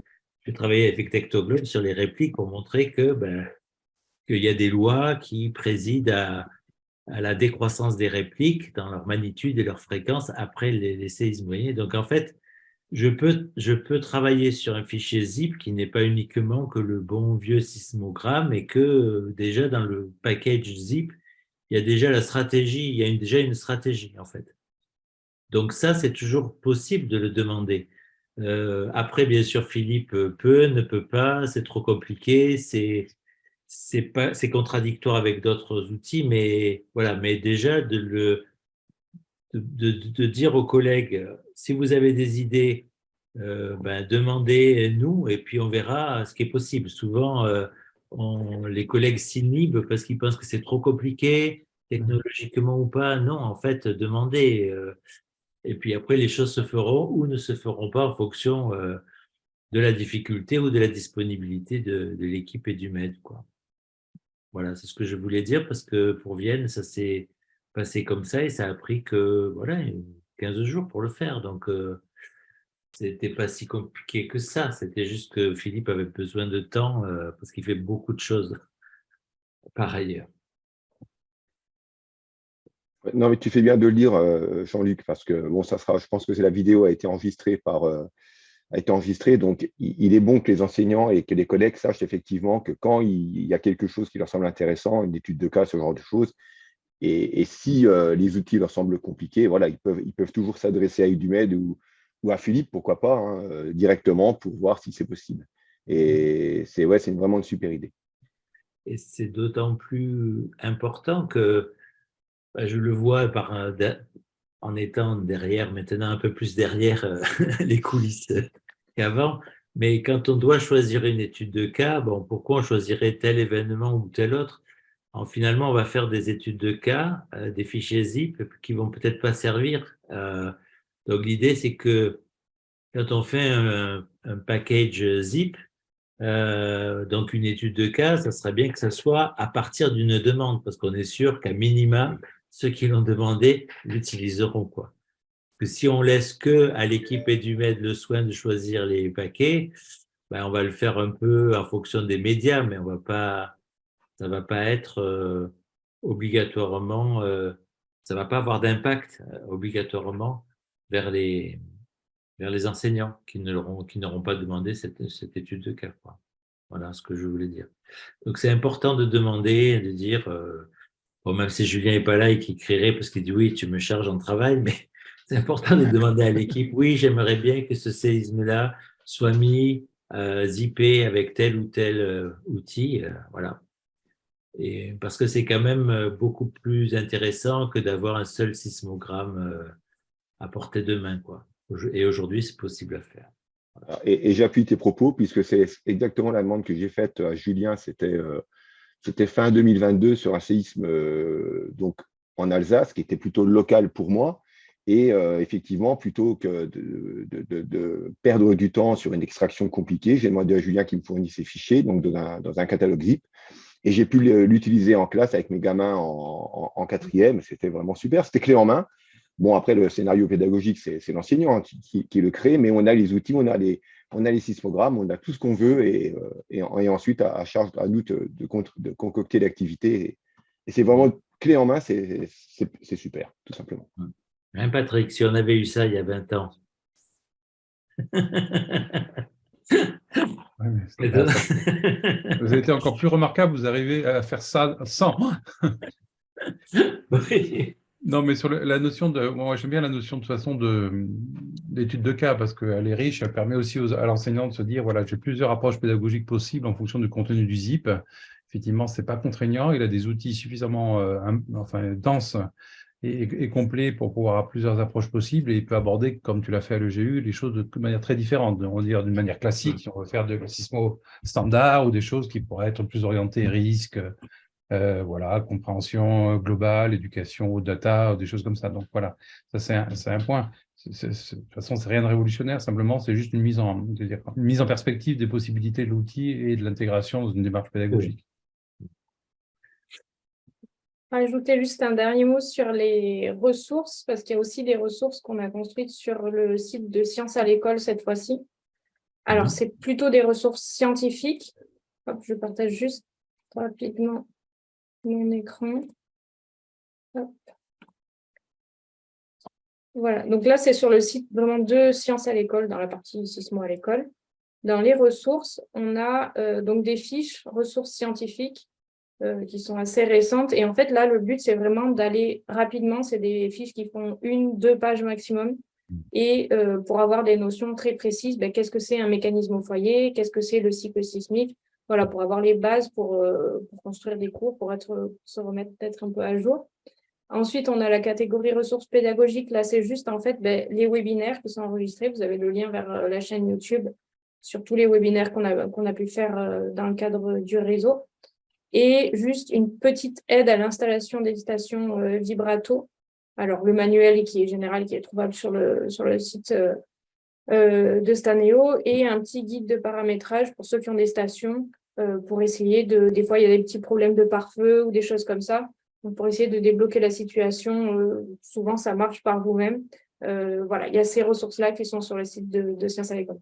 J'ai travaillé avec Tektoglob sur les répliques pour montrer qu'il y a des lois qui président à la décroissance des répliques dans leur magnitude et leur fréquence après les séismes. Voyez. Donc, en fait, je peux travailler sur un fichier zip qui n'est pas uniquement que le bon vieux sismogramme et que déjà dans le package zip, il y a déjà la stratégie, il y a déjà une stratégie en fait. Donc ça, c'est toujours possible de le demander. Après, bien sûr, Philippe peut, ne peut pas, c'est trop compliqué, c'est contradictoire avec d'autres outils, mais voilà. Mais déjà de dire aux collègues, si vous avez des idées, demandez-nous et puis on verra ce qui est possible. Souvent, les collègues s'inhibent parce qu'ils pensent que c'est trop compliqué, technologiquement ou pas. Non, en fait, demandez. Et puis après, les choses se feront ou ne se feront pas en fonction de la difficulté ou de la disponibilité de l'équipe et du maître, quoi. Voilà, c'est ce que je voulais dire parce que pour Vienne, ça s'est passé comme ça et ça a pris que voilà, 15 jours pour le faire. Donc, c'était pas si compliqué que ça. C'était juste que Philippe avait besoin de temps parce qu'il fait beaucoup de choses par ailleurs. Non, mais tu fais bien de le lire, Jean-Luc, parce que bon, ça sera, je pense que la vidéo a été enregistrée donc il est bon que les enseignants et que les collègues sachent effectivement que quand il y a quelque chose qui leur semble intéressant, une étude de cas, ce genre de choses, et si les outils leur semblent compliqués, voilà, ils peuvent toujours s'adresser à Edumed ou à Philippe, pourquoi pas, hein, directement pour voir si c'est possible. Et c'est vraiment une super idée. Et c'est d'autant plus important que je le vois en étant derrière, maintenant un peu plus derrière les coulisses qu'avant. Mais quand on doit choisir une étude de cas, bon, pourquoi on choisirait tel événement ou tel autre? Finalement, on va faire des études de cas, des fichiers zip qui vont peut-être pas servir. Donc l'idée, c'est que quand on fait un package zip, donc une étude de cas, ça serait bien que ça soit à partir d'une demande, parce qu'on est sûr qu'à minima, ceux qui l'ont demandé l'utiliseront, quoi. Que si on laisse que à l'équipe Edumed le soin de choisir les paquets, ben on va le faire un peu en fonction des médias, mais ça va pas être obligatoirement, ça va pas avoir d'impact obligatoirement vers les enseignants qui n'auront pas demandé cette étude de cas, quoi. Voilà ce que je voulais dire. Donc, c'est important de demander, de dire, bon, même si Julien n'est pas là et qu'il crierait parce qu'il dit oui, tu me charges en travail, mais c'est important de demander à l'équipe, oui, j'aimerais bien que ce séisme-là soit mis, zippé avec tel ou tel outil, voilà. Et parce que c'est quand même beaucoup plus intéressant que d'avoir un seul sismogramme à portée de main, quoi. Et aujourd'hui, c'est possible à faire. Et j'appuie tes propos, puisque c'est exactement la demande que j'ai faite à Julien, c'était fin 2022 sur un séisme donc en Alsace, qui était plutôt local pour moi. Et effectivement, plutôt que de perdre du temps sur une extraction compliquée, j'ai demandé à Julien qu'il me fournisse ses fichiers, donc dans un catalogue zip. Et j'ai pu l'utiliser en classe avec mes gamins en quatrième. C'était vraiment super. C'était clé en main. Bon, après, le scénario pédagogique, c'est l'enseignant qui le crée, mais on a les outils, on a les sismogrammes, on a tout ce qu'on veut, et ensuite, à charge à nous de concocter l'activité. Et c'est vraiment clé en main, c'est super, tout simplement. Hein, Patrick, si on avait eu ça il y a 20 ans. Ouais, vous avez été encore plus remarquable, vous arrivez à faire ça sans. Oui. Non, mais sur la notion de. Moi, j'aime bien la notion de toute façon d'étude de cas, parce qu'elle est riche, elle permet aussi à l'enseignant de se dire voilà, j'ai plusieurs approches pédagogiques possibles en fonction du contenu du ZIP. Effectivement, ce n'est pas contraignant, il a des outils suffisamment denses et complet pour pouvoir avoir plusieurs approches possibles, et il peut aborder, comme tu l'as fait à l'EGU, les choses de manière très différente. On va dire d'une manière classique, si on veut faire de sismo standard, ou des choses qui pourraient être plus orientées risque, voilà, compréhension globale, éducation aux data, des choses comme ça. Donc voilà, ça c'est un point. De toute façon, c'est rien de révolutionnaire, simplement c'est juste une mise en perspective des possibilités de l'outil et de l'intégration dans une démarche pédagogique. Ajouter juste un dernier mot sur les ressources, parce qu'il y a aussi des ressources qu'on a construites sur le site de Sciences à l'école cette fois-ci. Alors, c'est plutôt des ressources scientifiques. Hop, je partage juste rapidement mon écran. Hop. Voilà, donc là, c'est sur le site vraiment de Sciences à l'école, dans la partie sismo à l'école. Dans les ressources, on a donc des fiches ressources scientifiques qui sont assez récentes. Et en fait, là, le but, c'est vraiment d'aller rapidement. C'est des fiches qui font 1-2 pages maximum. Et pour avoir des notions très précises, qu'est-ce que c'est un mécanisme au foyer, qu'est-ce que c'est le cycle sismique, voilà, pour avoir les bases pour construire des cours, pour se remettre peut-être un peu à jour. Ensuite, on a la catégorie ressources pédagogiques. Là, c'est juste en fait les webinaires qui sont enregistrés. Vous avez le lien vers la chaîne YouTube sur tous les webinaires qu'on a pu faire dans le cadre du réseau. Et juste une petite aide à l'installation des stations Vibrato. Alors, le manuel qui est général, qui est trouvable sur le site de Staneo, et un petit guide de paramétrage pour ceux qui ont des stations, pour essayer des fois, il y a des petits problèmes de pare-feu ou des choses comme ça. Donc, pour essayer de débloquer la situation, souvent, ça marche par vous-même. Voilà, il y a ces ressources-là qui sont sur le site de Sciences à l'école.